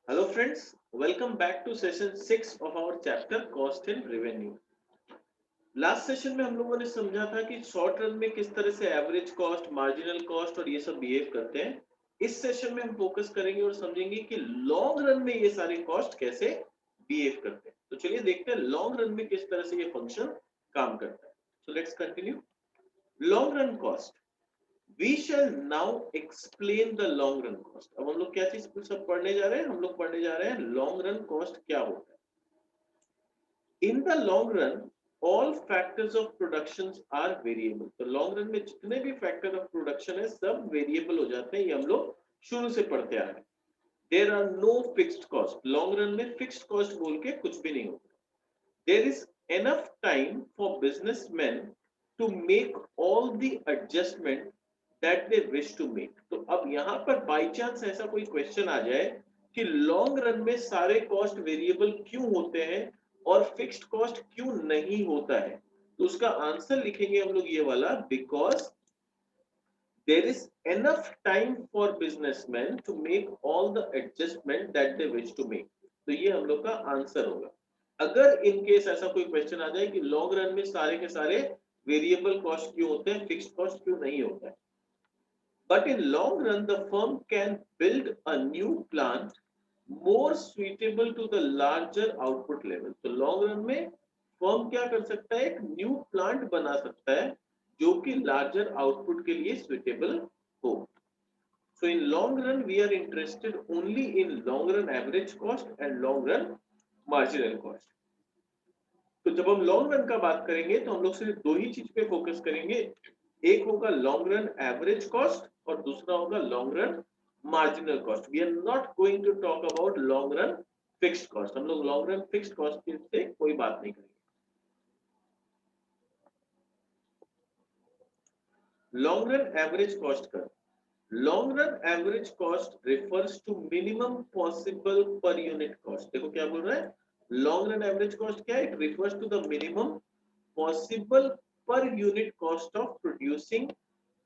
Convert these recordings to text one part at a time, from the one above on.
Hello friends, welcome back to session 6 of our chapter Cost and Revenue. Last session में हम लोगों ने समझा था कि शॉर्ट रन में किस तरह से एवरेज कॉस्ट, मार्जिनल कॉस्ट और ये सब बिहेव करते हैं। इस सेशन में हम फोकस करेंगे और समझेंगे कि लॉन्ग रन में ये सारे कॉस्ट कैसे बिहेव करते हैं। तो चलिए देखते हैं लॉन्ग रन में किस तरह से ये फंक्शन काम करता है। So let's continue. Long run cost, we shall now explain the long run cost. अब हम लोग क्या चीज सब पढ़ने जा रहे हैं? हम लोग पढ़ने जा रहे हैं लॉन्ग रन कॉस्ट क्या होता है। In the long run all factors of production are variable. तो लॉन्ग रन में जितने भी फैक्टर ऑफ प्रोडक्शन है सब वेरिएबल हो जाते हैं। ये हम लोग शुरू से पढ़ते आ रहे हैं। There are no fixed cost. Long run में फिक्स्ड कॉस्ट बोल के कुछ भी नहीं होता। There is enough time for businessmen to make all the adjustment that they wish to make। तो अब यहां पर बाई चांस ऐसा कोई क्वेश्चन आ जाए कि लॉन्ग रन में सारे कॉस्ट वेरिएबल क्यों होते हैं और फिक्स्ड कॉस्ट क्यों नहीं होता है, तो उसका आंसर लिखेंगे हम लोग ये वाला, because there is enough time for businessmen to make all the adjustment that they wish to make। तो ये हम लोग का आंसर होगा। अगर इन केस ऐसा कोई क्वेश्चन आ जाए कि लॉन्ग रन में सारे के सारे वेरिएबल कॉस्ट क्यों होते हैं, फिक्स्ड कॉस्ट क्यों नहीं होता है। But in long run the firm can build a new plant more suitable to the larger output level. तो लॉन्ग रन में फर्म क्या कर सकता है, एक न्यू प्लांट बना सकता है जो कि लार्जर आउटपुट के लिए सुइटेबल हो। So in long run, we are interested only in long run average cost and long run marginal cost। तो जब हम लॉन्ग रन का बात करेंगे तो हम लोग सिर्फ दो ही चीज पे फोकस करेंगे। एक होगा लॉन्ग रन एवरेज कॉस्ट और दूसरा होगा long run marginal cost. We are not going to talk about long run fixed cost. हम लोग लॉन्ग रन फिक्स्ड कॉस्ट से कोई बात नहीं करेंगे। लॉन्ग रन एवरेज कॉस्ट का, long run average cost refers to minimum possible per unit cost. देखो क्या बोल रहा है, लॉन्ग रन एवरेज कॉस्ट क्या है, it refers to the minimum possible per unit cost of producing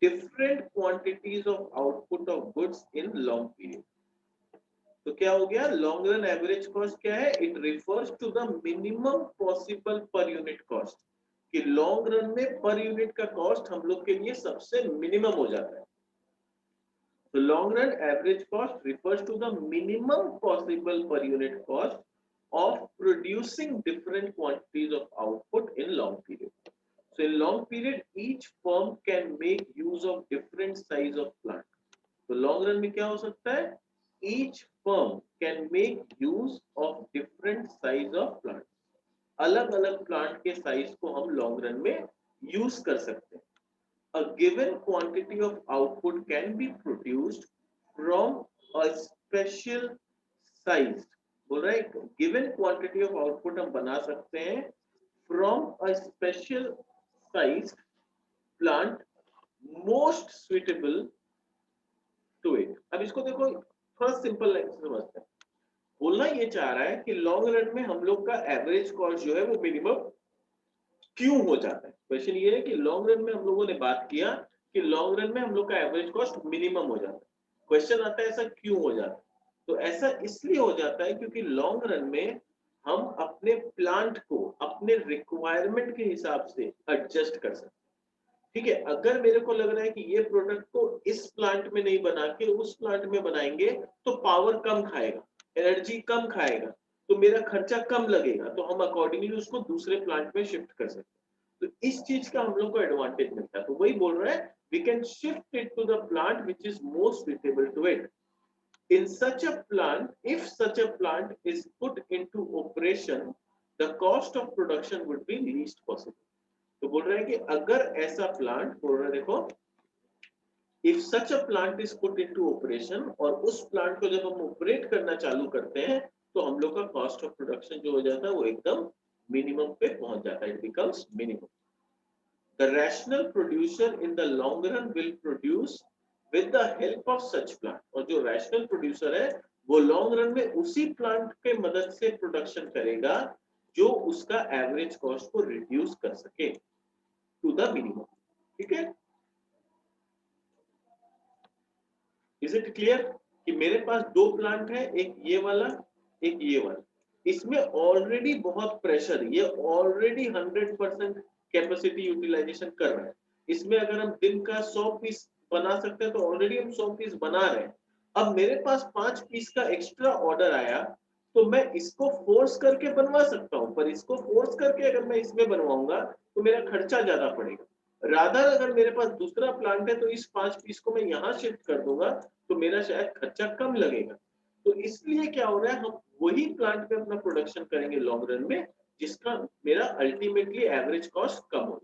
different quantities of output of goods in long period। तो क्या हो गया, लॉन्ग रन एवरेज कॉस्ट क्या है, it refers to the minimum possible per unit cost. कि long run में per unit का cost हम लोग के लिए सबसे मिनिमम हो जाता है। तो long run average cost refers to the minimum possible per unit cost of producing different quantities of output in long period। So in long period, each firm can make use of different size of plant। तो long run में क्या हो सकता है, each firm can make use of different size of plant। अलग अलग plant के size को हम लॉन्ग रन में यूज कर सकते हैं। A given quantity of output can be produced from a special size। बोल रहा है गिवन क्वांटिटी ऑफ आउटपुट हम बना सकते हैं from a special size plant most suitable to it. अब इसको देखो, थोड़ा सिंपल लाइन से समझते हैं। बोलना ये चाह रहा है कि लॉन्ग रन में हम लोग का एवरेज कॉस्ट जो है वो मिनिमम क्यों हो जाता है। क्वेश्चन ये है कि लॉन्ग रन में हम लोगों ने बात किया कि लॉन्ग रन में हम लोग का एवरेज कॉस्ट मिनिमम हो जाता है। क्वेश्चन आता है ऐसा क्यों हो जाता है। तो ऐसा इसलिए हो जाता है क्योंकि लॉन्ग रन में हम अपने प्लांट को अपने रिक्वायरमेंट के हिसाब से एडजस्ट कर सकते हैं। ठीक है, अगर मेरे को लग रहा है कि ये प्रोडक्ट को इस प्लांट में नहीं बना के उस प्लांट में बनाएंगे तो पावर कम खाएगा, एनर्जी कम खाएगा, तो मेरा खर्चा कम लगेगा, तो हम अकॉर्डिंगली उसको दूसरे प्लांट में शिफ्ट कर सकते हैं। तो इस चीज का हम लोग को एडवांटेज मिलता है। तो वही बोल रहा है, we can shift it to the plant which is most suitable to it. In such a plant, if such a plant is put into operation, the cost of production would be least possible। तो बोल रहे हैं कि अगर ऐसा plant, बोल रहे हैं देखो, if such a plant is put into operation, और उस प्लांट को जब हम ऑपरेट करना चालू करते हैं तो हम लोग का कॉस्ट ऑफ प्रोडक्शन जो हो जाता है वो एकदम मिनिमम पे पहुंच जाता है, it becomes minimum. The rational producer in the long run will produce with the help of such plant। और जो रैशनल प्रोड्यूसर है वो लॉन्ग रन में उसी प्लांट के मदद से प्रोडक्शन करेगा जो उसका एवरेज कॉस्ट को रिड्यूस कर सके टू द मिनिमम। ठीक है, इज इट क्लियर? कि मेरे पास दो प्लांट है, एक ये वाला एक ये वाला, इसमें ऑलरेडी बहुत प्रेशर, ये ऑलरेडी 100% कैपेसिटी यूटिलाइजेशन कर रहा है। इसमें अगर हम दिन का 100 पीस बना सकते हैं तो ऑलरेडी हम 100 पीस बना रहे हैं। अब मेरे पास 5 पीस का एक्स्ट्रा ऑर्डर आया तो मैं इसको फोर्स करके बनवा सकता हूं, पर इसको फोर्स करके अगर मैं इसमें बनवाऊंगा तो मेरा खर्चा ज्यादा पड़ेगा। रादर अगर मेरे पास दूसरा प्लांट है तो इस 5 पीस को मैं यहाँ शिफ्ट कर दूंगा तो मेरा शायद खर्चा कम लगेगा। तो इसलिए क्या हो रहा है, हम वही प्लांट पे अपना प्रोडक्शन करेंगे लॉन्ग रन में, जिसका मेरा अल्टीमेटली एवरेज कॉस्ट कम हो।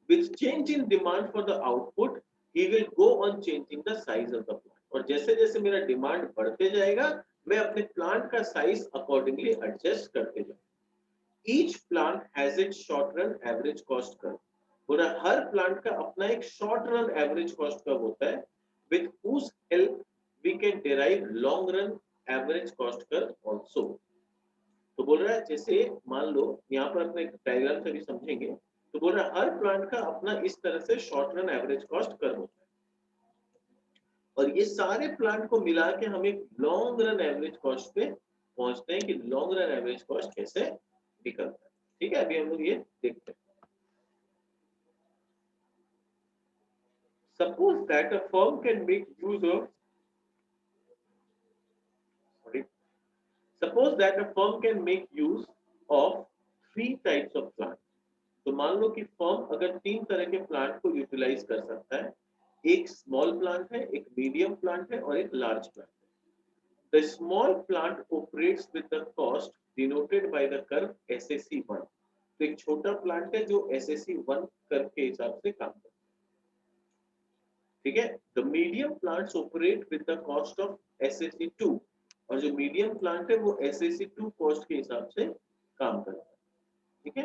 With change in demand for the output, he will go on changing the size of the plant. और जैसे जैसे मेरा डिमांड बढ़ते जाएगा मैं अपने प्लांट का साइज अकॉर्डिंगली एडजस्ट करते जाऊंगा। Each plant has its short run average cost curve. और हर प्लांट का अपना एक short run average cost curve होता है, with whose help we can derive long run average cost curve also। तो बोल रहा है जैसे मान लो यहाँ पर अपने डायग्राम से भी समझेंगे, तो बोल रहा है हर प्लांट का अपना इस तरह से short run average cost curve होता है, और ये सारे प्लांट को मिला के हम एक लॉन्ग रन एवरेज कॉस्ट पे पहुंचते हैं कि लॉन्ग रन एवरेज कॉस्ट कैसे निकलता है। ठीक है, अभी हम लोग ये देखते हैं। Suppose that a firm can make use of Suppose that a firm can make use of 3 types of plant। तो मान लो कि फर्म अगर 3 तरह के प्लांट को यूटिलाइज कर सकता है, एक स्मॉल प्लांट है, एक मीडियम प्लांट है और एक लार्ज प्लांट है। The small plant operates with the cost denoted by the curve SSC1। तो एक छोटा प्लांट है जो SSC1 कर्व के हिसाब से काम करता है। ठीक है, the medium plants operate with the cost of SSC2, और जो मीडियम प्लांट है वो SSC2 कॉस्ट के हिसाब से काम करता है। ठीक है,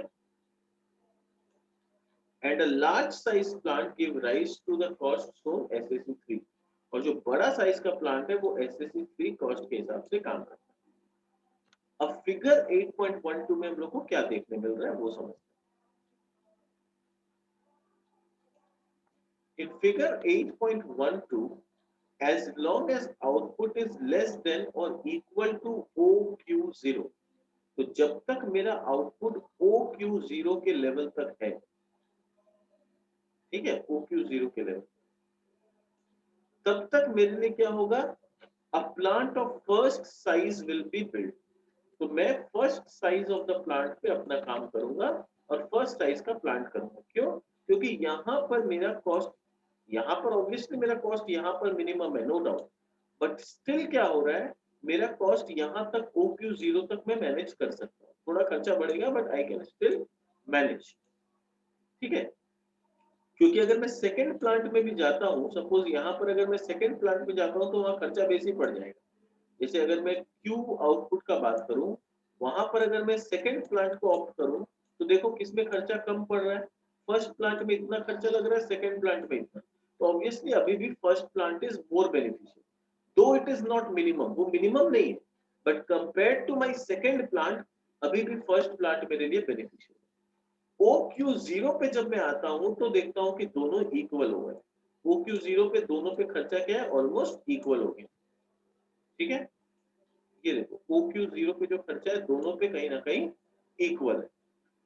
and a large size plant give rise to the cost shown SSC3, और जो बड़ा साइज का प्लांट है वो SSC3 कॉस्ट के हिसाब से काम करता है। अब फिगर 8.12 में हम लोग को क्या देखने मिल रहा है वो समझते हैं। In figure 8.12, as long as output is less than or equal to OQ0, तो जब तक मेरा आउटपुट OQ0 के लेवल तक है, ठीक है, OQ0 के लेवल, तब तक मेरे लिए क्या होगा, a plant of first size will be build. तो मैं first size of the plant पे अपना काम करूंगा और फर्स्ट साइज का प्लांट करूंगा। क्यों? क्योंकि यहाँ पर मेरा कॉस्ट, यहाँ पर ऑब्वियसली मेरा कॉस्ट यहाँ पर मिनिमम है, नो डाउट, बट स्टिल क्या हो रहा है, मेरा कॉस्ट यहाँ तक OQ0 तक मैं मैनेज कर सकता हूँ। थोड़ा खर्चा बढ़ेगा but I can still manage. ठीक है, क्योंकि अगर मैं सेकंड प्लांट में भी जाता हूँ, सपोज यहाँ पर अगर मैं सेकंड प्लांट में जाता हूँ तो वहाँ खर्चा बेसी पड़ जाएगा। जैसे अगर मैं Q आउटपुट का बात करूँ, वहां पर अगर मैं सेकंड प्लांट को ऑप्ट करूँ तो देखो किसमें खर्चा कम पड़ रहा है, फर्स्ट प्लांट में इतना खर्चा लग रहा है, सेकंड प्लांट में इतना। तो ऑब्वियसली अभी भी first plant is more beneficial, though it is not minimum, वो मिनिमम नहीं है, but compared to my second plant अभी भी फर्स्ट प्लांट मेरे लिए बेनिफिशियल है। OQ0 पे जब मैं आता हूं तो देखता हूं कि दोनों इक्वल हो गए। OQ0 पे दोनों पे खर्चा क्या है, ऑलमोस्ट इक्वल हो गया। ठीक है, ये देखो OQ0 पे जो खर्चा है दोनों पे कहीं ना कहीं इक्वल है।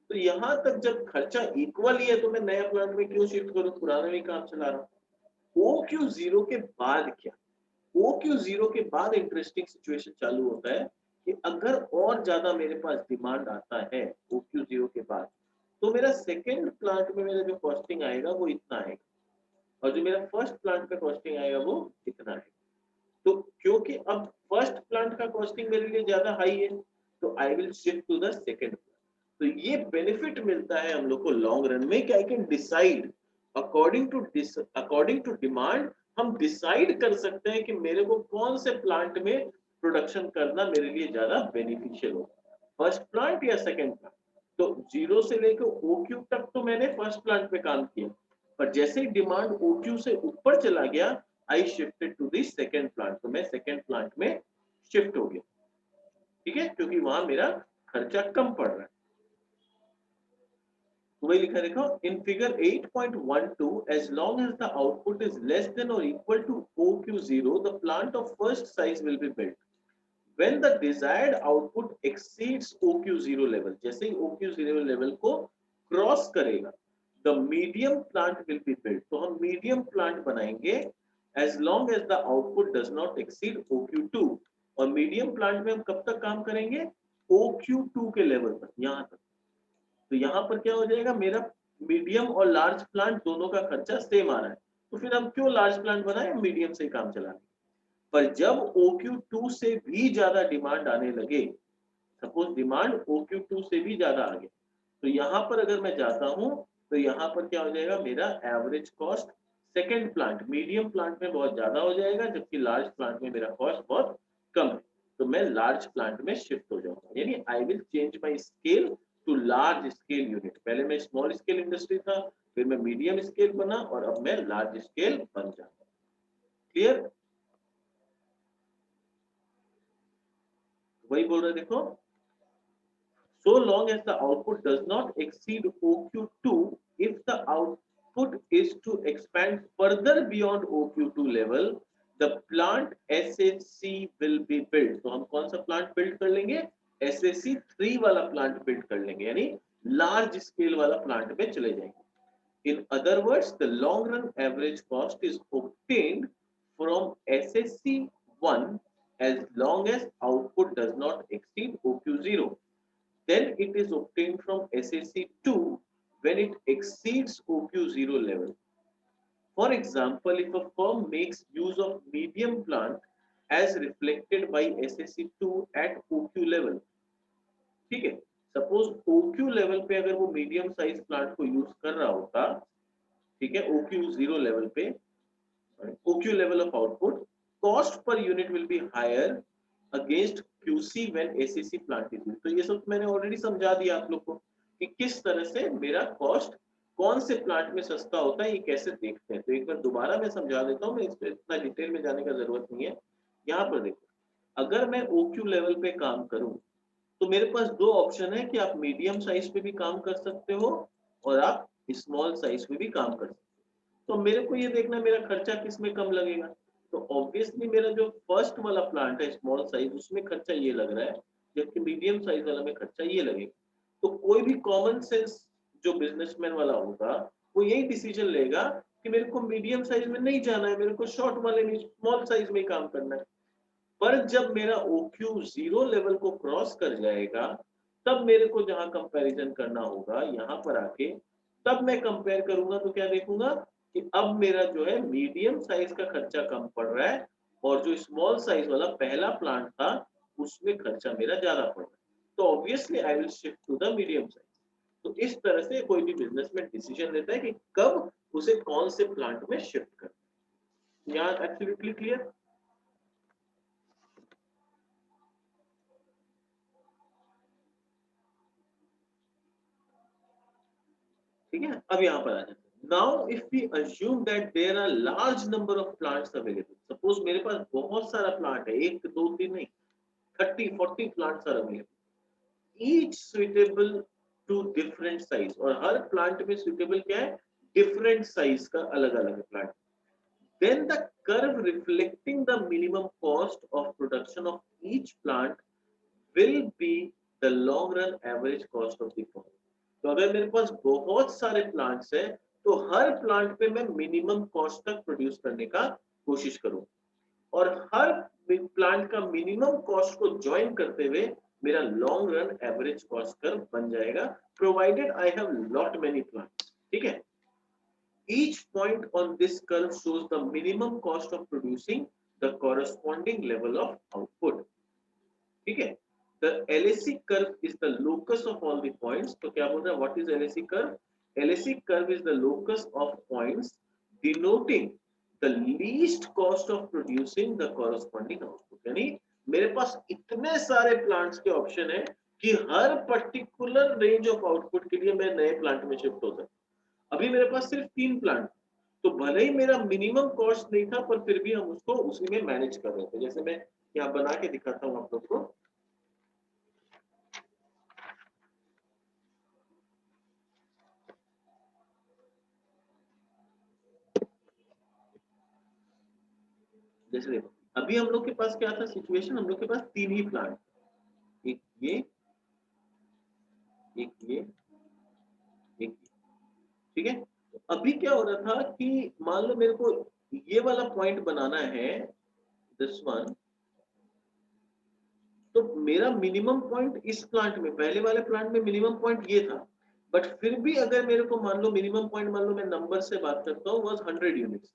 तो यहां तक जब खर्चा इक्वल ही है तो मैं नया प्लांट में क्यों शिफ्ट करूं, पुराना में काम चला रहा हूं। OQ0 के बाद क्या, OQ0 के बाद इंटरेस्टिंग सिचुएशन चालू होता है कि अगर और ज्यादा मेरे पास डिमांड आता है OQ0 के बाद, तो मेरा सेकेंड प्लांट में मेरा जो कॉस्टिंग आएगा वो इतना आएगा, और जो मेरा फर्स्ट प्लांट का कॉस्टिंग आएगा वो इतना आएगा। तो क्योंकि अब फर्स्ट प्लांट का कॉस्टिंग मेरे लिए ज्यादा हाई है तो I will shift to the second. तो ये बेनिफिट मिलता है हम लोग को लॉन्ग रन में कि I can decide according to demand. हम डिसाइड कर सकते हैं कि मेरे को कौन से प्लांट में प्रोडक्शन करना मेरे लिए ज्यादा बेनिफिशियल होगा, फर्स्ट प्लांट या सेकंड प्लांट। तो 0 से लेकर OQ तक तो मैंने फर्स्ट प्लांट पे काम किया, पर जैसे ही डिमांड OQ से ऊपर चला गया I shifted to the second plant, तो मैं सेकंड प्लांट में शिफ्ट हो गया। ठीक है, क्योंकि वहां मेरा खर्चा कम पड़ रहा है। तो वही लिखा देखो in figure 8.12 as long as the output is less than or equal to OQ0 the plant of first size will be built. When the desired output exceeds OQ0 level, जैसे ही OQ0 level को cross करेगा the medium plant will be built. तो हम medium plant बनाएंगे as long as the output does not exceed OQ2. और medium plant में हम कब तक काम करेंगे OQ2 के लेवल तक, यहाँ तक। तो यहाँ पर क्या हो जाएगा मेरा मीडियम और लार्ज प्लांट दोनों का खर्चा सेम आ रहा है, तो फिर हम क्यों लार्ज प्लांट बनाए, मीडियम से ही काम चलाएंगे। पर जब OQ2 से भी ज्यादा डिमांड आने लगे, सपोज डिमांड OQ2 से भी ज्यादा आ गया, तो यहाँ पर अगर मैं जाता हूँ तो यहाँ पर क्या हो जाएगा मेरा average cost second plant medium plant में बहुत ज्यादा हो जाएगा, जबकि लार्ज प्लांट में मेरा कॉस्ट बहुत कम है। तो मैं लार्ज प्लांट में शिफ्ट हो जाऊंगा, यानी I will change my scale to large scale unit. पहले मैं स्मॉल स्केल इंडस्ट्री था, फिर मैं मीडियम स्केल बना और अब मैं लार्ज स्केल बन जाऊंगा। क्लियर? वही बोल रहे देखो, so long as the output does not exceed OQ2, if the output is to expand further beyond OQ2 level, the plant SAC will be built. तो हम कौन सा प्लांट बिल्ड कर लेंगे, SAC 3 वाला प्लांट बिल्ड कर लेंगे, यानी लार्ज स्केल वाला प्लांट पे चले जाएंगे। In other words, the long run average cost is obtained from SAC 1 as long as output does not exceed OQ0. Then it is obtained from SAC2 when it exceeds OQ0 level. For example, if a firm makes use of medium plant as reflected by SAC2 at OQ level, ठीक है, suppose OQ level पे अगर वो medium size plant को use कर रहा होता, ठीक है, OQ0 लेवल पे, OQ level of output, cost per unit will be higher against QC when ACC plant is used. तो ये सब मैंने ऑलरेडी समझा दिया आप लोग को कि किस तरह से मेरा कॉस्ट कौन से प्लांट में सस्ता होता है, ये कैसे देखते हैं। तो एक बार दोबारा मैं समझा देता हूँ, मैं इस पे इतना डिटेल में जाने का जरूरत नहीं है। यहाँ पर देखो, अगर मैं OQ लेवल पे काम करूँ तो मेरे पास दो ऑप्शन है कि आप मीडियम साइज पे भी काम कर सकते हो और आप स्मॉल साइज पे भी काम कर सकते हो। तो मेरे को ये देखना है मेरा खर्चा किस में कम लगेगा। तो ऑब्वियसली मेरा जो फर्स्ट वाला प्लांट है स्मॉल साइज, उसमें खर्चा ये लग रहा है, जबकि मीडियम साइज वाला में खर्चा ये लगेगा। तो कोई भी कॉमन सेंस जो बिजनेसमैन वाला होगा वो यही डिसीजन लेगा कि मेरे को मीडियम साइज में नहीं जाना है, मेरे को शॉर्ट वाले में स्मॉल साइज में ही काम करना है। पर जब मेरा OQ0 लेवल को क्रॉस कर जाएगा, तब मेरे को जहां कंपैरिजन करना होगा यहाँ पर आके, तब मैं कंपेयर करूंगा तो क्या देखूंगा कि अब मेरा जो है मीडियम साइज का खर्चा कम पड़ रहा है और जो स्मॉल साइज वाला पहला प्लांट था उसमें खर्चा मेरा ज्यादा पड़ रहा है। तो obviously I will shift to the medium size. तो इस तरह से कोई भी बिजनेसमैन डिसीजन लेता है कि कब उसे कौन से प्लांट में शिफ्ट करना। यहाँ एब्सोल्युटली क्लियर? ठीक है, अब यहाँ पर आ जाते हैं। Now if we assume that there are large number of plants available, suppose मेरे पास बहुत सारा प्लांट है, एक दो तीन नहीं, 30-40 plants are available, each suitable to different size, और हर प्लांट में सुइटेबल क्या है, डिफरेंट साइज का अलग अलग plant. then the curve reflecting the minimum cost of production of each plant will be the long run average cost of the firm. तो अगर मेरे पास बहुत सारे प्लांट्स है तो हर प्लांट पे मैं मिनिमम कॉस्ट तक प्रोड्यूस करने का कोशिश करूं, और हर प्लांट का मिनिमम कॉस्ट को ज्वाइन करते हुए मेरा long run average cost curve बन जाएगा, provided I have lot many plants. ठीक है, each point on this curve shows the minimum cost of producing the corresponding level of output. ठीक है, the LAC curve is the locus of all the points. तो क्या बोल रहा है, what is LAC curve? LAC curve is the locus of points denoting the least cost of producing the corresponding output. यानी मेरे पास इतने सारे प्लांट्स के ऑप्शन है कि हर पर्टिकुलर रेंज ऑफ आउटपुट के लिए मैं नए प्लांट में शिफ्ट हो सकता। अभी मेरे पास सिर्फ 3 प्लांट, तो भले ही मेरा मिनिमम कॉस्ट नहीं था पर फिर भी हम उसको उसी में मैनेज कर रहे थे। जैसे मैं यहाँ बना के दिखाता हूँ आप लोग को। जैसे देखो अभी हम लोग के पास क्या था सिचुएशन, हम लोग के पास 3 ही प्लांट, एक ये, एक ये, एक ये, ठीक है। तो अभी क्या हो रहा था कि मान लो मेरे को ये वाला पॉइंट बनाना है, दिस वन, तो मेरा मिनिमम पॉइंट इस प्लांट में, पहले वाले प्लांट में मिनिमम पॉइंट ये था, बट फिर भी अगर मेरे को मान लो मिनिमम पॉइंट, मान लो मैं नंबर से बात करता हूँ, वाज 100 यूनिट्स,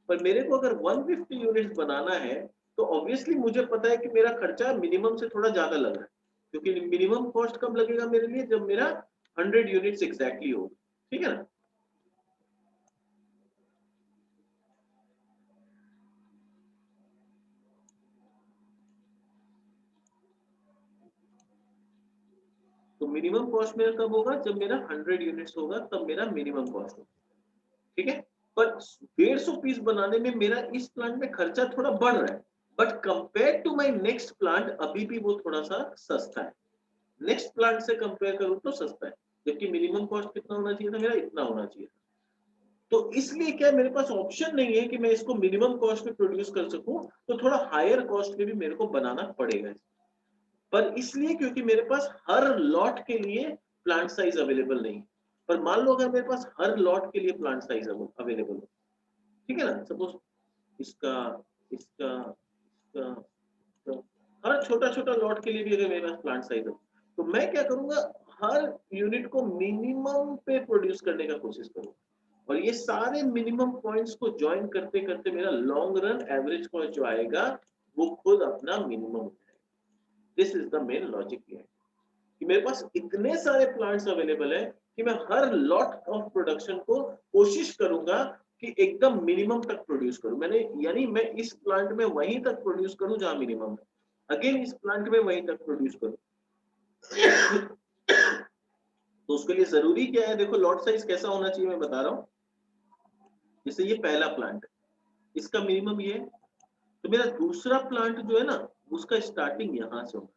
पर मेरे को अगर 150 यूनिट्स बनाना है, तो ऑब्वियसली मुझे पता है कि मेरा खर्चा मिनिमम से थोड़ा ज्यादा लग रहा है, क्योंकि मिनिमम कॉस्ट कब लगेगा मेरे लिए, जब मेरा 100 यूनिट्स एग्जैक्टली होगा, ठीक है ना। तो मिनिमम कॉस्ट मेरा कब होगा, जब मेरा 100 यूनिट्स होगा, तब मेरा मिनिमम कॉस्ट होगा, ठीक है। पर 150 पीस बनाने में मेरा इस प्लांट में खर्चा थोड़ा बढ़ रहा है, but compare to my next plant अभी भी वो थोड़ा सा सस्ता है, नेक्स्ट प्लांट से कंपेयर करूं तो सस्ता है, जबकि मिनिमम कॉस्ट कितना होना चाहिए था मेरा, इतना होना चाहिए था। तो इसलिए क्या मेरे पास ऑप्शन नहीं है कि मैं इसको मिनिमम कॉस्ट में प्रोड्यूस कर सकूं, तो थोड़ा हायर कॉस्ट में भी मेरे को बनाना पड़ेगा, पर इसलिए क्योंकि मेरे पास हर लॉट के लिए प्लांट साइज अवेलेबल नहीं। पर मान लो अगर मेरे पास हर लॉट के लिए प्लांट साइज अवेलेबल हो, ठीक है ना, सपोज इसका, इसका, इसका, इसका, हर छोटा छोटा लॉट के लिए भी अगर मेरे पास प्लांट साइज हो, तो मैं क्या करूंगा, हर यूनिट को मिनिमम पे प्रोड्यूस करने का कोशिश करूंगा, और ये सारे मिनिमम पॉइंट्स को ज्वाइन करते करते मेरा लॉन्ग रन एवरेज कॉस्ट जो आएगा, वो खुद अपना मिनिमम हो जाएगा। This is the main logic है कि मेरे पास इतने सारे प्लांट्स अवेलेबल है कि मैं हर लॉट ऑफ प्रोडक्शन को कोशिश करूंगा कि एकदम मिनिमम तक प्रोड्यूस करूं, मैंने यानी मैं इस प्लांट में वहीं तक प्रोड्यूस करूं जहां मिनिमम है, अगेन इस प्लांट में वहीं तक प्रोड्यूस करूं। तो उसके लिए जरूरी क्या है, देखो लॉट साइज कैसा होना चाहिए मैं बता रहा हूं। जैसे ये पहला प्लांट है, इसका मिनिमम ये है, तो मेरा दूसरा प्लांट जो है ना, उसका स्टार्टिंग यहां से होगा,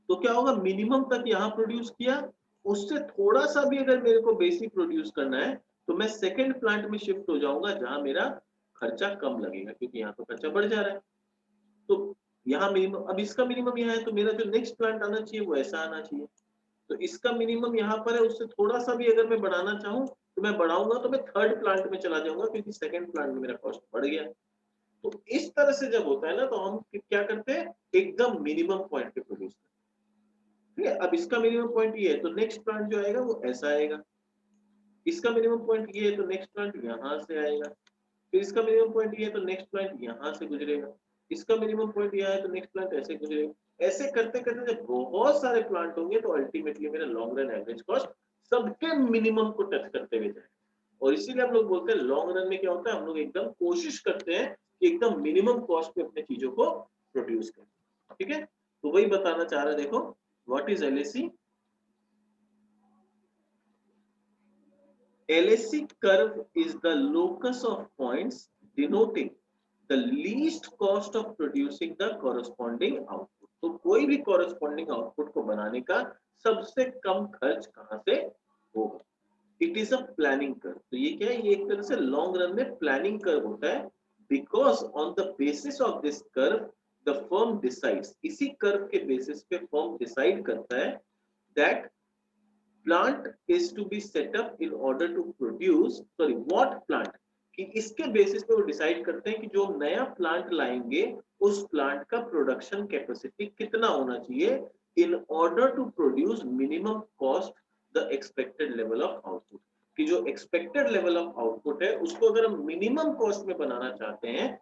तो क्या होगा, मिनिमम तक यहाँ प्रोड्यूस किया, उससे थोड़ा सा भी अगर मेरे को बेसिक प्रोड्यूस करना है, तो मैं सेकंड प्लांट में शिफ्ट हो जाऊंगा जहां मेरा खर्चा कम लगेगा, क्योंकि यहाँ तो खर्चा बढ़ जा रहा है। तो यहाँ मिनिमम, अब इसका मिनिमम यहाँ है, तो मेरा जो नेक्स्ट प्लांट आना चाहिए वो ऐसा आना चाहिए, तो इसका मिनिमम यहाँ पर है, उससे थोड़ा सा भी अगर मैं बढ़ाना चाहूँ तो मैं बढ़ाऊंगा, तो मैं थर्ड प्लांट में चला जाऊंगा, क्योंकि सेकंड प्लांट में मेरा कॉस्ट बढ़ गया। तो इस तरह से जब होता है ना, तो हम क्या करते हैं, एकदम मिनिमम पॉइंट पे प्रोड्यूस करते हैं, ठीक है। अब इसका मिनिमम पॉइंट ये है, तो नेक्स्ट प्लांट जो आएगा वो ऐसा आएगा, इसका मिनिमम पॉइंट ये है, तो नेक्स्ट प्लांट यहाँ से आएगा, फिर इसका मिनिमम पॉइंट ये है, तो नेक्स्ट प्लांट यहाँ से गुजरेगा, इसका मिनिमम पॉइंट यहाँ है, तो नेक्स्ट प्लांट ऐसे गुजरेगा। ऐसे करते करते जब बहुत सारे प्लांट होंगे, तो अल्टीमेटली मेरा लॉन्ग रन एवरेज कॉस्ट सबके मिनिमम को टच करते हुए जाए, और इसीलिए हम लोग बोलते हैं लॉन्ग रन में क्या होता है, हम लोग एकदम कोशिश करते हैं कि एकदम मिनिमम कॉस्ट पे अपने चीजों को प्रोड्यूस करें, ठीक है। तो वही बताना चाह रहा है, देखो what is LAC. LAC curve is the locus of points denoting the least cost of producing the corresponding output. तो कोई भी corresponding output को बनाने का सबसे कम खर्च कहाँ से होगा। It is a planning curve. तो ये क्या है, ये एक तरह से लॉन्ग रन में प्लानिंग कर्व होता है, because on the basis of this curve the firm decides, इसी कर्व के बेसिस पे फर्म डिसाइड करता है that plant is to be set up in order to produce, sorry, what plant, कि इसके बेसिस पे वो डिसाइड करते हैं कि जो नया प्लांट लाएंगे उस प्लांट का प्रोडक्शन कैपेसिटी कितना होना चाहिए, in order to produce minimum cost the expected level of output, कि जो एक्सपेक्टेड लेवल ऑफ आउटपुट है उसको अगर हम मिनिमम कॉस्ट में बनाना चाहते हैं,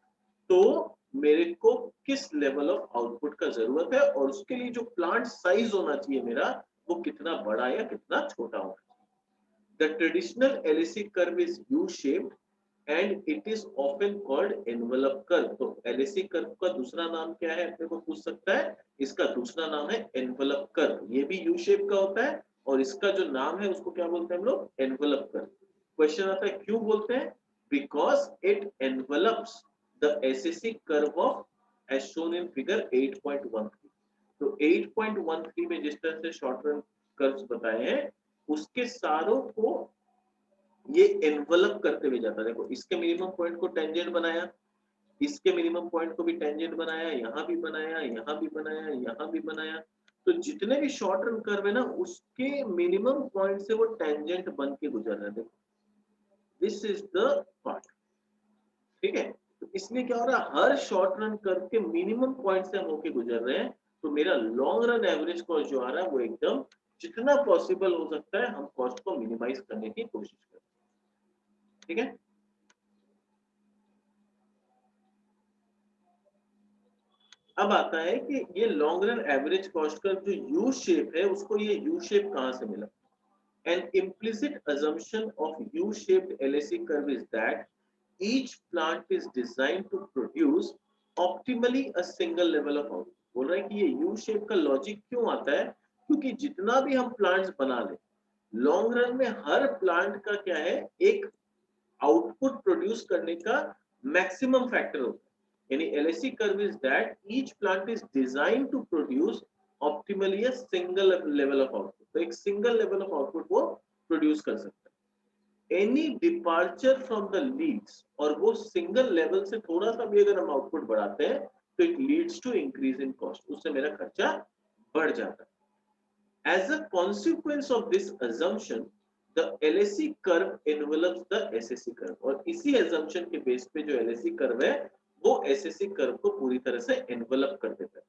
तो मेरे को किस लेवल ऑफ आउटपुट का जरूरत है, और उसके लिए जो प्लांट साइज होना चाहिए मेरा, वो कितना बड़ा या कितना छोटा होना चाहिए। The traditional LAC curve is U shaped and it is often called envelope curve. तो एलएसी कर्व का दूसरा नाम क्या है, अपने को पूछ सकता है, इसका दूसरा नाम है एनवेलप कर्व। ये भी यू शेप का होता है, और इसका जो नाम है उसको क्या बोलते हैं हम लोग, एनवेलप कर्व। क्वेश्चन आता है क्यों बोलते हैं, because it envelops the SSC curve of as shown in figure 8.13। तो 8.13 में जिस तरह से शॉर्ट रन कर्व्स बताए हैं, उसके सारों को ये एनवलप करते हुए जाता है। देखो इसके मिनिमम पॉइंट को टेंजेंट बनाया, इसके मिनिमम पॉइंट को भी टेंजेंट बनाया, यहाँ भी बनाया, यहाँ भी बनाया, यहाँ भी बनाया। तो जितने भी शॉर्ट रन कर्व है ना, उसके मिनिमम पॉइंट से वो टेंजेंट बन के गुजर रहे हैं। देखो, दिस इज द पार्ट। ठीक है, तो इसमें क्या हो रहा है, हर शॉर्ट रन कर्व के मिनिमम पॉइंट से हम होके गुजर रहे हैं। तो मेरा लॉन्ग रन एवरेज कॉस्ट जो आ रहा है वो एकदम जितना पॉसिबल हो सकता है हम कॉस्ट को मिनिमाइज करने की कोशिश करें। ठीक है, अब आता है कि ये लॉन्ग रन एवरेज कॉस्ट का जो यू शेप है, उसको ये यू शेप कहां से मिला। An implicit assumption of U-shaped LAC curve is that each plant is designed to produce optimally a single level of output। बोल रहा है कि ये U shape का लॉजिक क्यों आता है, क्योंकि जितना भी हम प्लांट्स बना लें, लॉन्ग रन में हर प्लांट का क्या है, एक आउटपुट प्रोड्यूस करने का मैक्सिमम फैक्टर होता है। यानी LAC curve is that each plant is designed to produce optimally a single level of output। तो एक सिंगल लेवल ऑफ आउटपुट वो प्रोड्यूस कर सकता है। Any departure from the leads, और वो सिंगल लेवल से थोड़ा सा भी अगर हम आउटपुट बढ़ाते हैं तो it leads to increase in cost, उससे मेरा खर्चा बढ़ जाता है। As a consequence of this assumption, the LAC curve envelops the SAC curve। और इसी assumption के बेस पे जो LAC curve है वो SAC curve को पूरी तरह से envelop कर देता है।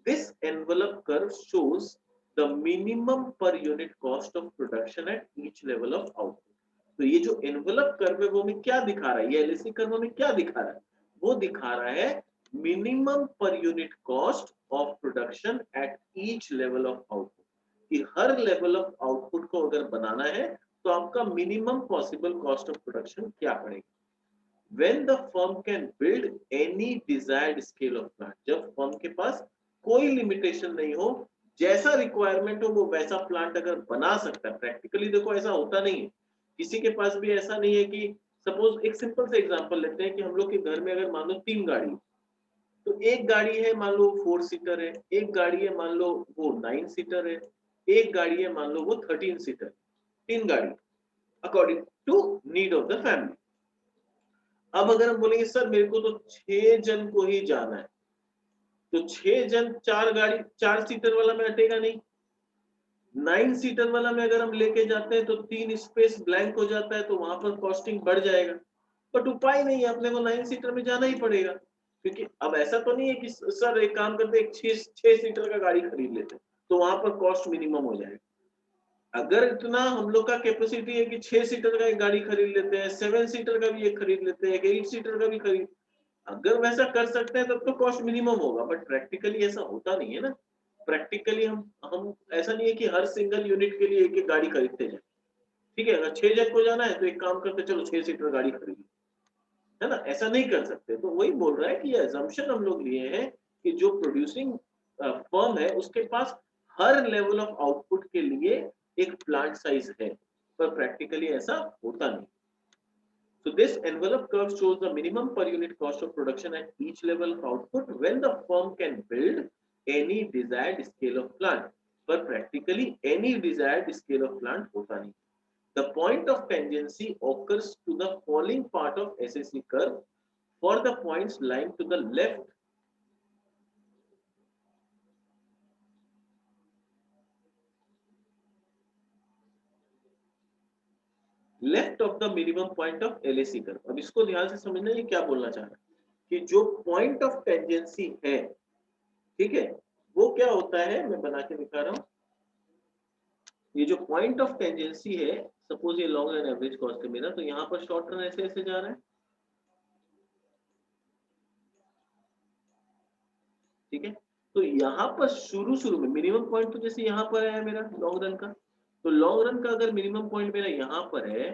This envelope curve shows the minimum per unit cost of production at each level of output। तो ये जो envelope curve है वो हमें क्या दिखा रहा है, ये LAC curve हमें क्या दिखा रहा है, वो दिखा रहा है minimum per unit cost of production at each level of output। कि हर लेवल ऑफ आउटपुट को अगर बनाना है तो आपका minimum possible cost of production क्या पड़ेगा। When the firm can build any desired scale of plant, जब फर्म के पास कोई लिमिटेशन नहीं हो, जैसा रिक्वायरमेंट हो वो वैसा प्लांट अगर बना सकता है। प्रैक्टिकली देखो ऐसा होता नहीं है, किसी के पास भी ऐसा नहीं है कि सपोज एक सिंपल से एग्जांपल लेते हैं कि हम लोग के घर में अगर मान लो 3 गाड़ी, तो एक गाड़ी है मान लो 4 सीटर है, एक गाड़ी है मान लो वो 9 सीटर है, एक गाड़ी है मान लो वो 13 सीटर। 3 गाड़ी according to need of the family. अब अगर हम बोलेंगे सर मेरे को तो 6 जन को ही जाना है, तो 6 जन 4 गाड़ी 4 सीटर वाला में अटेगा नहीं। 9 सीटर वाला में अगर हम लेके जाते हैं तो 3 स्पेस ब्लैंक हो जाता है, तो वहां पर कॉस्टिंग बढ़ जाएगा। बट उपाय नहीं है, अपने को 9 सीटर में जाना ही पड़ेगा। क्योंकि अब ऐसा तो नहीं है कि सर एक काम करते एक 6 सीटर का गाड़ी खरीद लेते हैं, तो वहां पर कॉस्ट मिनिमम हो जाएगा। अगर इतना हम लोग का कैपेसिटी है कि 6 सीटर का एक गाड़ी खरीद लेते हैं, 7 सीटर का भी एक खरीद लेते हैं, 8 सीटर का भी खरीद, अगर वैसा कर सकते हैं तब तो कॉस्ट मिनिमम होगा। बट प्रैक्टिकली ऐसा होता नहीं है ना। प्रैक्टिकली हम ऐसा नहीं है कि हर सिंगल यूनिट के लिए एक एक गाड़ी खरीदते जाए। ठीक है, अगर 6 जन को जाना है तो एक काम करते चलो 6 सीटर गाड़ी खरीद, है ना, ऐसा नहीं कर सकते। तो वही बोल रहा है कि ये अजम्पशन हम लोग लिए हैं कि जो प्रोड्यूसिंग फर्म है उसके पास हर लेवल ऑफ आउटपुट के लिए एक प्लांट साइज है, पर प्रैक्टिकली ऐसा होता नहीं। So this envelope curve shows the minimum per unit cost of production at each level of output when the firm can build any desired scale of plant, पर practically any desired scale of plant होता नहीं। The point of tangency occurs to the falling part of SAC curve for the points lying to the left of the minimum point of LAC curve. अब इसको ध्यान से समझना, ये क्या बोलना चाह रहा है कि जो पॉइंट ऑफ टेंजेंसी है, ठीक है, वो क्या होता है, मैं बना के दिखा रहा हूं। ये जो पॉइंट ऑफ टेंजेंसी है, सपोज ये लॉन्ग रन एवरेज कॉस्ट है मेरा, तो यहाँ पर शॉर्ट रन ऐसे ऐसे जा रहा है। ठीक है, तो यहाँ पर शुरू में मिनिमम पॉइंट तो जैसे यहाँ पर है मेरा लॉन्ग रन का, तो लॉन्ग रन का अगर मिनिमम पॉइंट मेरा यहाँ पर है,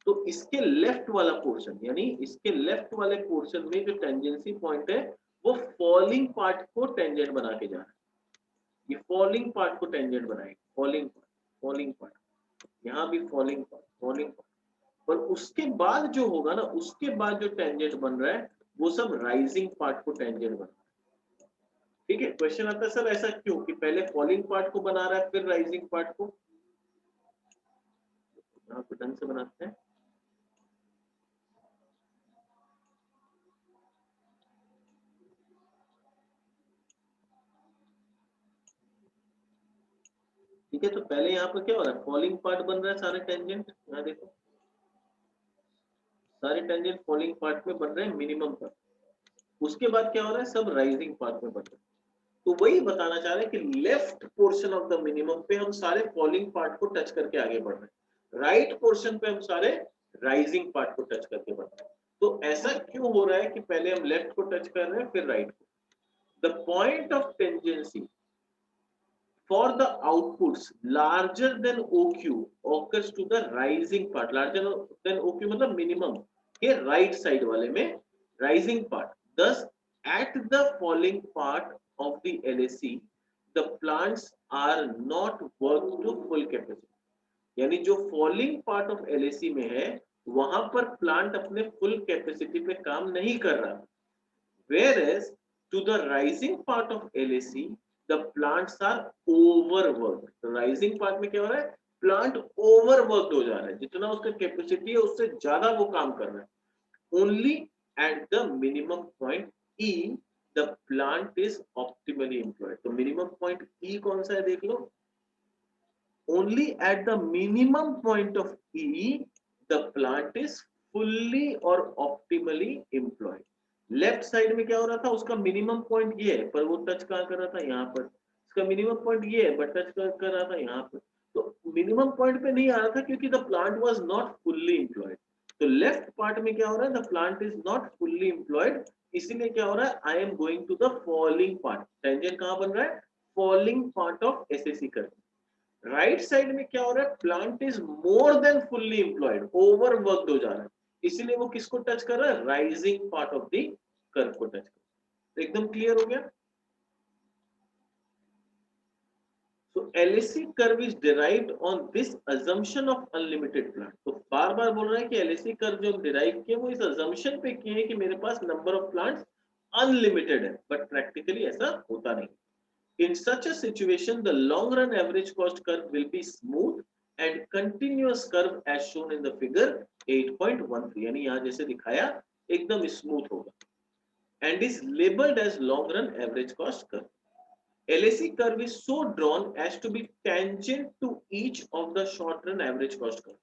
तो इसके लेफ्ट वाला पोर्शन, यानी इसके लेफ्ट वाले पोर्शन में जो टेंजेंसी पॉइंट है वो फॉलिंग पार्ट को टेंजेंट बना के जा रहा है। ये फॉलिंग पार्ट को टेंजेंट बनाएगा, फॉलिंग पार्ट, यहाँ भी फॉलिंग पार्ट। और उसके बाद जो होगा ना, उसके बाद जो टेंजेंट बन रहा है वो सब राइजिंग पार्ट को टेंजेंट बन रहा है। ठीक है, क्वेश्चन आता है सर ऐसा क्यों कि पहले फॉलिंग पार्ट को बना रहा है फिर राइजिंग पार्ट को। यहाँ पे ढंग से बनाते हैं। ठीक है, तो पहले यहाँ पर क्या हो रहा है, फॉलिंग पार्ट बन रहा है सारे टेंजेंट, यहाँ देखो सारे टेंजेंट फॉलिंग पार्ट में बन रहे हैं मिनिमम पर। उसके बाद क्या हो रहा है, सब राइजिंग पार्ट में बन रहे हैं। तो वही बताना चाह रहे हैं कि left portion of the minimum पे हम सारे फॉलिंग पार्ट को टच करके आगे बढ़ रहे हैं, राइट पोर्शन पे हम सारे राइजिंग पार्ट को टच करके बढ़ रहे हैं। तो ऐसा क्यों हो रहा है कि पहले हम लेफ्ट को टच कर रहे हैं फिर राइट को। The point of tangency for the outputs larger than OQ occurs to the rising part, larger than OQ मतलब minimum के right side वाले में rising part, thus at the falling part of the LAC the plants are not worked to full capacity, यानी जो falling part of LAC में है वहां पर प्लांट अपने फुल कैपेसिटी पे काम नहीं कर रहा, whereas to the rising part of LAC the plants are overworked। तो rising part में क्या हो रहा है, प्लांट ओवरवर्कड हो जा रहा है, जितना उसका कैपेसिटी है उससे ज्यादा वो काम कर रहा है। Only at the minimum point E the plant is optimally employed. तो मिनिमम पॉइंट ई कौन सा है देख लो, only at the minimum point of E the plant is fully और ऑप्टिमली एम्प्लॉयड। लेफ्ट साइड में क्या हो रहा था, उसका मिनिमम पॉइंट ये है पर वो टच कहाँ कर रहा था, यहाँ पर। इसका मिनिमम पॉइंट ये है बट टच कर रहा था यहाँ पर। तो मिनिमम पॉइंट पे नहीं आ रहा था क्योंकि the plant was not fully employed. तो लेफ्ट पार्ट में क्या हो रहा है, the plant is not fully employed, इसीलिए क्या हो रहा है, I am going to the falling part. Tangent कहाँ बन रहा है, falling part of SAC curve. Right side में क्या हो रहा है, plant is more than fully employed, overworked हो जा रहा है, इसीलिए वो किसको टच कर रहा है, rising part of the curve को टच कर। तो एकदम क्लियर हो गया। So LAC curve is derived on this assumption of unlimited plant। तो बार बार बोल रहा है कि LAC कर्व जो हम डिराइव किए वो इस assumption पे किए हैं कि मेरे पास नंबर ऑफ प्लांट्स अनलिमिटेड है, बट प्रैक्टिकली ऐसा होता नहीं। In such a situation, the long run average cost curve will be smooth and continuous curve as shown in the figure 8.13। यानी यहाँ जैसे दिखाया एकदम स्मूथ होगा and is labeled as long run average cost curve। LAC curve is so drawn as to be tangent to each of the short run average cost curve।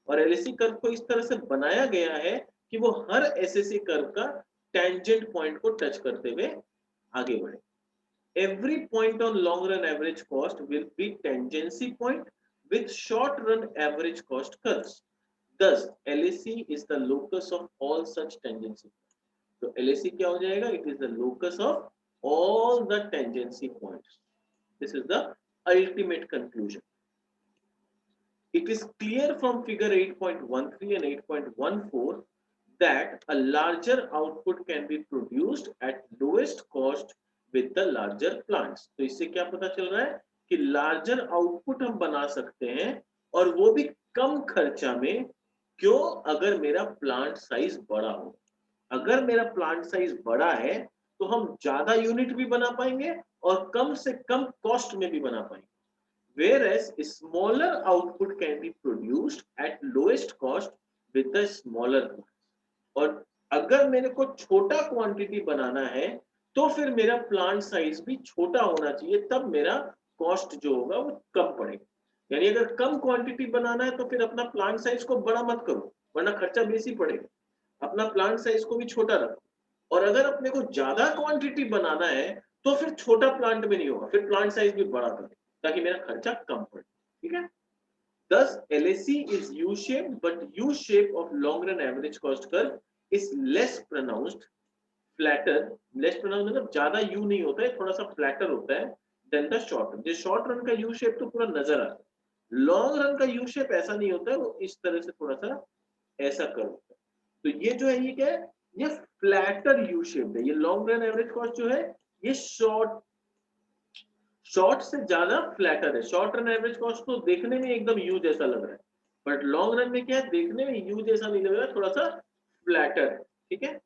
और LAC curve को इस तरह से बनाया गया है कि वो हर SAC curve का tangent point को टच करते हुए आगे बढ़े। Every point on long run average cost will be tangency point with short run average cost curves। Thus, LAC is the locus of all such tangency। तो LAC क्या हो जाएगा, it is the locus of all the tangency points। This is the ultimate conclusion। It is clear from figure 8.13 and 8.14 that a larger output can be produced at lowest cost with the larger plants। तो इससे क्या पता चल रहा है कि larger output हम बना सकते हैं और वो भी कम खर्चा में। क्यों, अगर मेरा प्लांट साइज बड़ा हो। अगर मेरा प्लांट साइज बड़ा है तो हम ज्यादा यूनिट भी बना पाएंगे और कम से कम कॉस्ट में भी बना पाएंगे। Whereas smaller output can be produced at lowest cost with the smaller plants। और अगर मेरे को छोटा क्वांटिटी बनाना है तो फिर मेरा प्लांट साइज भी छोटा होना चाहिए, तब मेरा कॉस्ट जो होगा वो कम पड़ेगा। यानी अगर कम क्वांटिटी बनाना है तो फिर अपना प्लांट साइज को बड़ा मत करो वरना खर्चा बेसी पड़ेगा, अपना प्लांट साइज को भी छोटा रखो। और अगर अपने को ज्यादा क्वांटिटी बनाना है तो फिर छोटा प्लांट में नहीं होगा, फिर प्लांट साइज भी बड़ा करो ताकि मेरा खर्चा कम पड़े। ठीक है। Thus, LAC is U-shaped, but U-shape of long run average cost curve is less pronounced, flatter। less pronounced मतलब ज्यादा U नहीं होता है, थोड़ा सा flatter होता है than the short run। जो short run का U-shape तो पूरा नजर आता है, long run का U-shape ऐसा नहीं होता है, वो इस तरह से थोड़ा सा ऐसा कर्व होता है। तो ये जो है ये क्या है, ये फ्लैटर U-shaped है। ये long run average cost जो है ये शॉर्ट से ज्यादा फ्लैटर है। शॉर्ट रन एवरेज कॉस्ट तो देखने में एकदम यू जैसा लग रहा है, बट लॉन्ग रन में क्या है, देखने में यू जैसा नहीं लग रहा है, थोड़ा सा फ्लैटर है। ठीक है।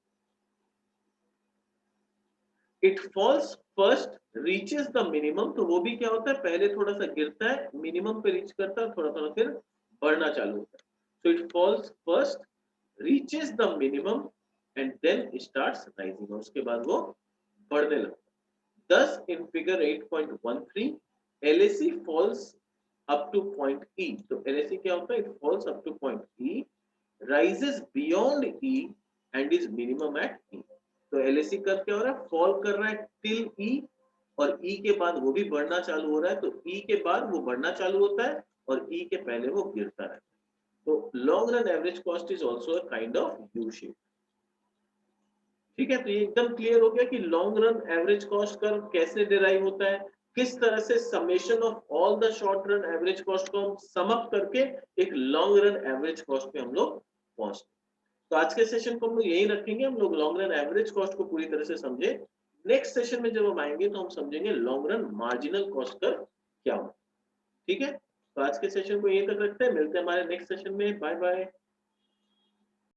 It falls first reaches the minimum. तो वो भी क्या होता है, पहले थोड़ा सा गिरता है, मिनिमम पे रीच करता है, थोड़ा थोड़ा फिर बढ़ना चालू होता है। So it falls first, reaches the minimum and then starts rising. उसके बाद वो बढ़ने लगता है। Thus, in figure 8.13, LAC falls up to point E. तो एलएसी क्या होता है? It falls up to point E, rises beyond E and is minimum at E. तो एलएसी कर्व क्या हो रहा है? फॉल कर रहा है टिल ई, और ई के बाद वो भी बढ़ना चालू हो रहा है। तो ई के बाद वो बढ़ना चालू होता है और ई के पहले वो गिरता है। तो long run average cost is also a kind of U shape. ठीक है, तो ये एकदम क्लियर हो गया कि long run average cost curve कैसे डिराइव होता है, किस तरह से summation of all the short run average cost को हम सम अप करके एक लॉन्ग रन एवरेज कॉस्ट पे हम लोग पहुंचते। तो आज के सेशन को हम लोग यही रखेंगे, हम लोग लॉन्ग रन एवरेज कॉस्ट को पूरी तरह से समझे। नेक्स्ट सेशन में जब हम आएंगे तो हम समझेंगे long run marginal cost curve क्या हो। ठीक है, तो आज के सेशन को यहीं तक रखते हैं, मिलते हैं हमारे नेक्स्ट सेशन में। Bye bye.